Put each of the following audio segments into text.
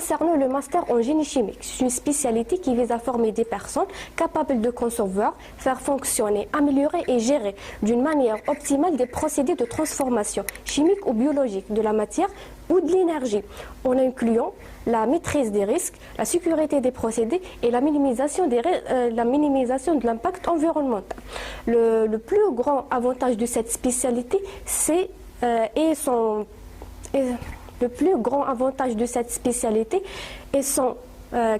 concernant le master en génie chimique, c'est une spécialité qui vise à former des personnes capables de concevoir, faire fonctionner, améliorer et gérer d'une manière optimale des procédés de transformation chimique ou biologique de la matière ou de l'énergie, en incluant la maîtrise des risques, la sécurité des procédés et la minimisation de l'impact environnemental. Le plus grand avantage de cette spécialité, le plus grand avantage de cette spécialité est son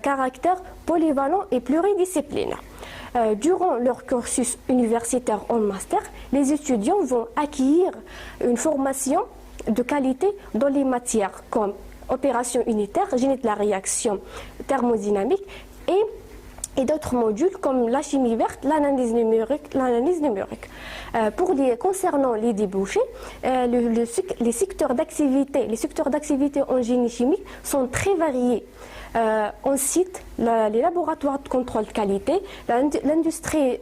caractère polyvalent et pluridisciplinaire. Durant leur cursus universitaire en master, les étudiants vont acquérir une formation de qualité dans les matières comme opération unitaire, génie de la réaction thermodynamique et d'autres modules comme la chimie verte, l'analyse numérique. Concernant les débouchés, les secteurs d'activité en génie chimique sont très variés. On cite les laboratoires de contrôle de qualité, l'industrie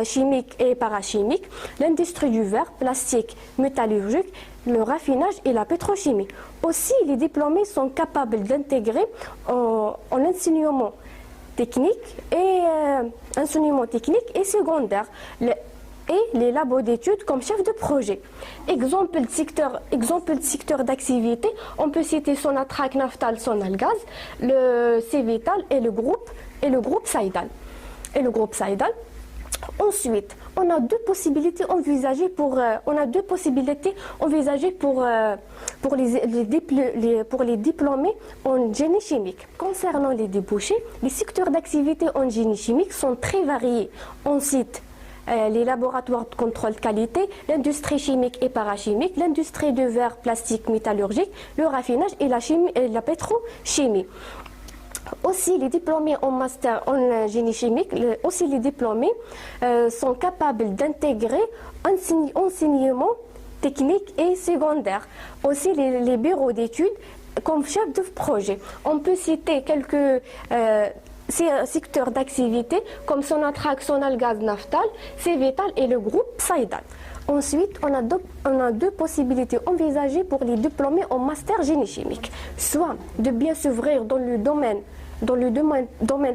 chimique et parachimique, l'industrie du verre, plastique, métallurgique, le raffinage et la pétrochimie. Aussi, les diplômés sont capables d'intégrer en enseignement technique et secondaire et les labos d'études comme chef de projet. Exemple de secteur d'activité, on peut citer Sonatrach, Naftal, Sonalgaz, le Cévital et le groupe Saïdal. Ensuite, on a deux possibilités envisagées pour les diplômés en génie chimique. Concernant les débouchés, les secteurs d'activité en génie chimique sont très variés. On cite les laboratoires de contrôle qualité, l'industrie chimique et parachimique, l'industrie de verre, plastique, métallurgique, le raffinage et la pétrochimie. Aussi, les diplômés en master en génie chimique, sont capables d'intégrer enseignement technique et secondaire. Aussi, les bureaux d'études comme chef de projet. On peut citer quelques secteurs d'activité comme Sonatrach, Sonalgaz, Naftal, Cévital et le groupe Saïdal. Ensuite, on a deux possibilités envisagées pour les diplômés en master génie chimique. Soit de bien s'ouvrir dans le domaine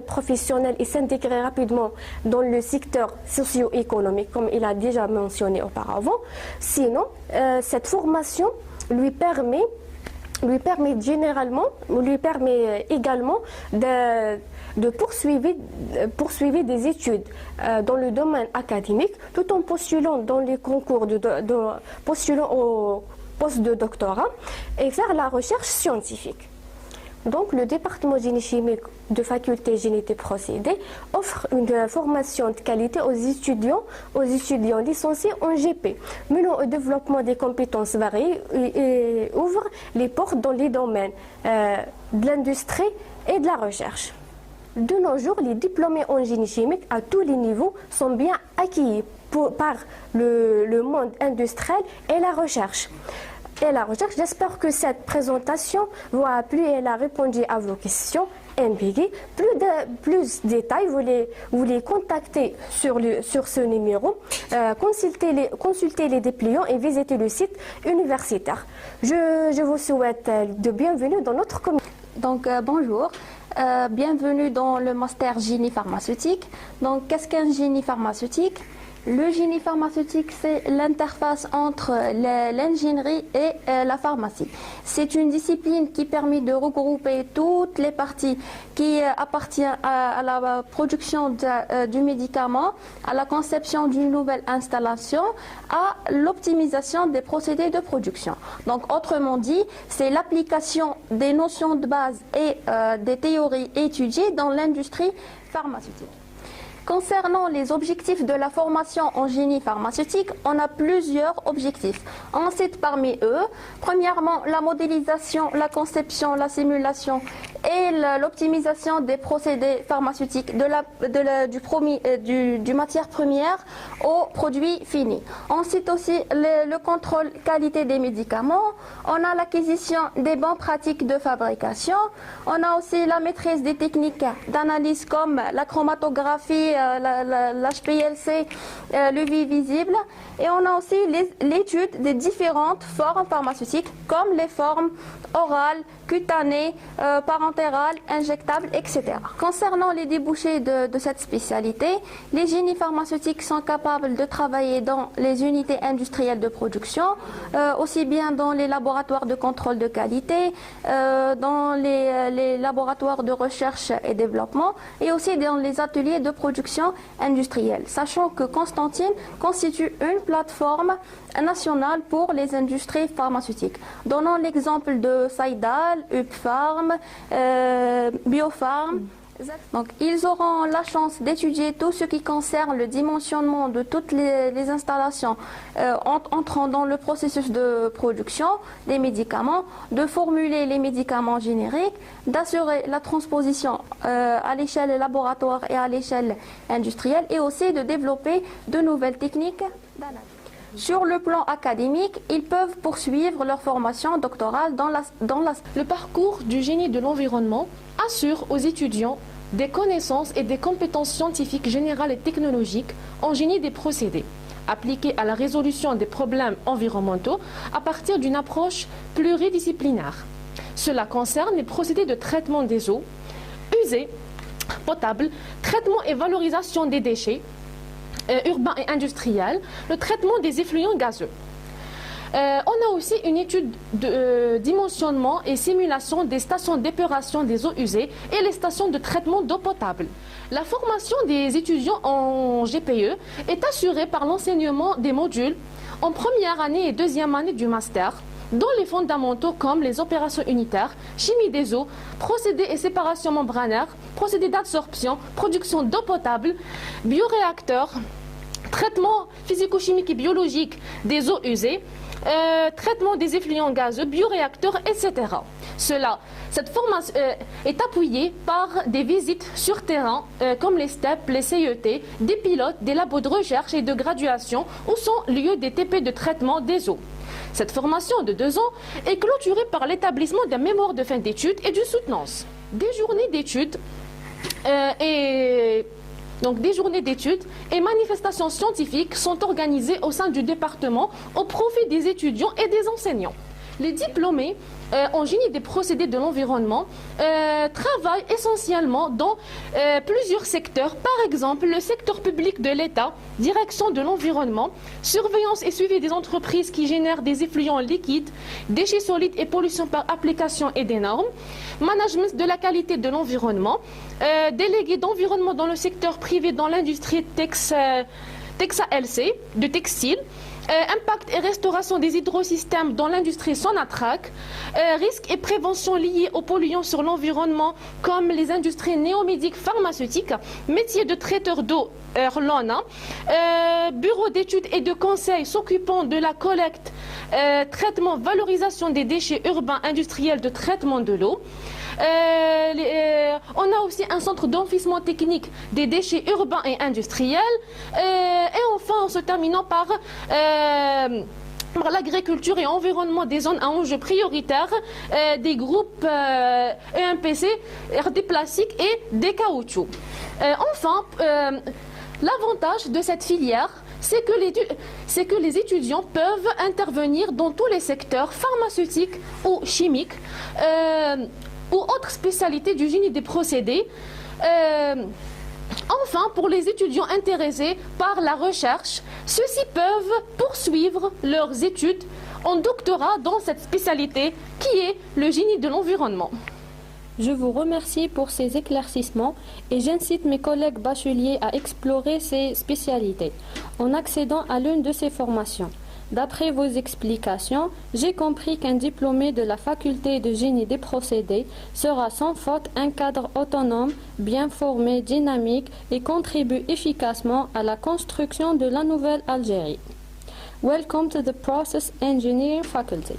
professionnel et s'intégrer rapidement dans le secteur socio-économique, comme il a déjà mentionné auparavant. Sinon, cette formation lui permet également de poursuivre des études dans le domaine académique tout en postulant dans les concours postulant au poste de doctorat et faire la recherche scientifique. Donc, le département génie chimique de faculté génie et procédés offre une formation de qualité aux étudiants licenciés en GP, menant au développement des compétences variées et ouvre les portes dans les domaines de l'industrie et de la recherche. De nos jours, les diplômés en génie chimique à tous les niveaux sont bien acquis par le monde industriel et la recherche. J'espère que cette présentation vous a plu et elle a répondu à vos questions. Plus de détails, vous les contactez sur ce numéro, consultez les dépliants et visitez le site universitaire. Je vous souhaite de bienvenue dans notre communauté. Donc bonjour, bienvenue dans le master génie pharmaceutique. Donc qu'est-ce qu'un génie pharmaceutique ? Le génie pharmaceutique, c'est l'interface entre l'ingénierie et la pharmacie. C'est une discipline qui permet de regrouper toutes les parties qui appartiennent à la production du médicament, à la conception d'une nouvelle installation, à l'optimisation des procédés de production. Donc, autrement dit, c'est l'application des notions de base et des théories étudiées dans l'industrie pharmaceutique. Concernant les objectifs de la formation en génie pharmaceutique, on a plusieurs objectifs. On cite parmi eux, premièrement, la modélisation, la conception, la simulation et l'optimisation des procédés pharmaceutiques du matière première au produit fini. On cite aussi le contrôle qualité des médicaments, on a l'acquisition des bonnes pratiques de fabrication, on a aussi la maîtrise des techniques d'analyse comme la chromatographie, l'HPLC le vie visible. Et on a aussi l'étude des différentes formes pharmaceutiques, comme les formes orales, cutanées, parentérales, injectables, etc. Concernant les débouchés de cette spécialité, les génies pharmaceutiques sont capables de travailler dans les unités industrielles de production, aussi bien dans les laboratoires de contrôle de qualité, dans les laboratoires de recherche et développement, et aussi dans les ateliers de production industrielle, sachant que Constantine constitue une plateforme nationale pour les industries pharmaceutiques. Donnons l'exemple de Saïdal, UPFarm, Biopharm. Donc, ils auront la chance d'étudier tout ce qui concerne le dimensionnement de toutes les installations entrant dans le processus de production des médicaments, de formuler les médicaments génériques, d'assurer la transposition à l'échelle laboratoire et à l'échelle industrielle, et aussi de développer de nouvelles techniques d'analyse. Sur le plan académique, ils peuvent poursuivre leur formation doctorale dans la... Le parcours du génie de l'environnement assure aux étudiants des connaissances et des compétences scientifiques générales et technologiques en génie des procédés, appliqués à la résolution des problèmes environnementaux à partir d'une approche pluridisciplinaire. Cela concerne les procédés de traitement des eaux usées, potables, traitement et valorisation des déchets, urbains et industriels, le traitement des effluents gazeux. On a aussi une étude de dimensionnement et simulation des stations d'épuration des eaux usées et les stations de traitement d'eau potable. La formation des étudiants en GPE est assurée par l'enseignement des modules en première année et deuxième année du master, dont les fondamentaux comme les opérations unitaires, chimie des eaux, procédés et séparation membranaire, procédés d'absorption, production d'eau potable, bioréacteurs, traitement physico-chimique et biologique des eaux usées, traitement des effluents gazeux, bioréacteurs, etc. Cette formation est appuyée par des visites sur terrain comme les STEP, les CET, des pilotes, des labos de recherche et de graduation où sont lieux des TP de traitement des eaux. Cette formation de 2 ans est clôturée par l'établissement d'un mémoire de fin d'études et d'une soutenance. Des journées d'études et manifestations scientifiques sont organisées au sein du département au profit des étudiants et des enseignants. Les diplômés en génie des procédés de l'environnement travaillent essentiellement dans plusieurs secteurs. Par exemple, le secteur public de l'État, direction de l'environnement, surveillance et suivi des entreprises qui génèrent des effluents liquides, déchets solides et pollution par application et des normes, management de la qualité de l'environnement, délégué d'environnement dans le secteur privé dans l'industrie Texa LC, de textile, impact et restauration des hydrosystèmes dans l'industrie Sonatrach, risques et prévention liés aux polluants sur l'environnement comme les industries néomédiques pharmaceutiques, métier de traiteur d'eau Erlona, bureau d'études et de conseil s'occupant de la collecte, traitement, valorisation des déchets urbains industriels de traitement de l'eau. On a aussi un centre d'enfouissement technique des déchets urbains et industriels. Et enfin, en se terminant par l'agriculture et environnement des zones à enjeux prioritaires, des groupes EMPC, RD plastique et des caoutchoucs. Enfin, l'avantage de cette filière, c'est que les étudiants peuvent intervenir dans tous les secteurs pharmaceutiques ou chimiques ou autres spécialités du génie des procédés. Enfin, pour les étudiants intéressés par la recherche, ceux-ci peuvent poursuivre leurs études en doctorat dans cette spécialité qui est le génie de l'environnement. Je vous remercie pour ces éclaircissements et j'incite mes collègues bacheliers à explorer ces spécialités en accédant à l'une de ces formations. D'après vos explications, j'ai compris qu'un diplômé de la faculté de génie des procédés sera sans faute un cadre autonome, bien formé, dynamique et contribue efficacement à la construction de la nouvelle Algérie. Welcome to the Process Engineering Faculty.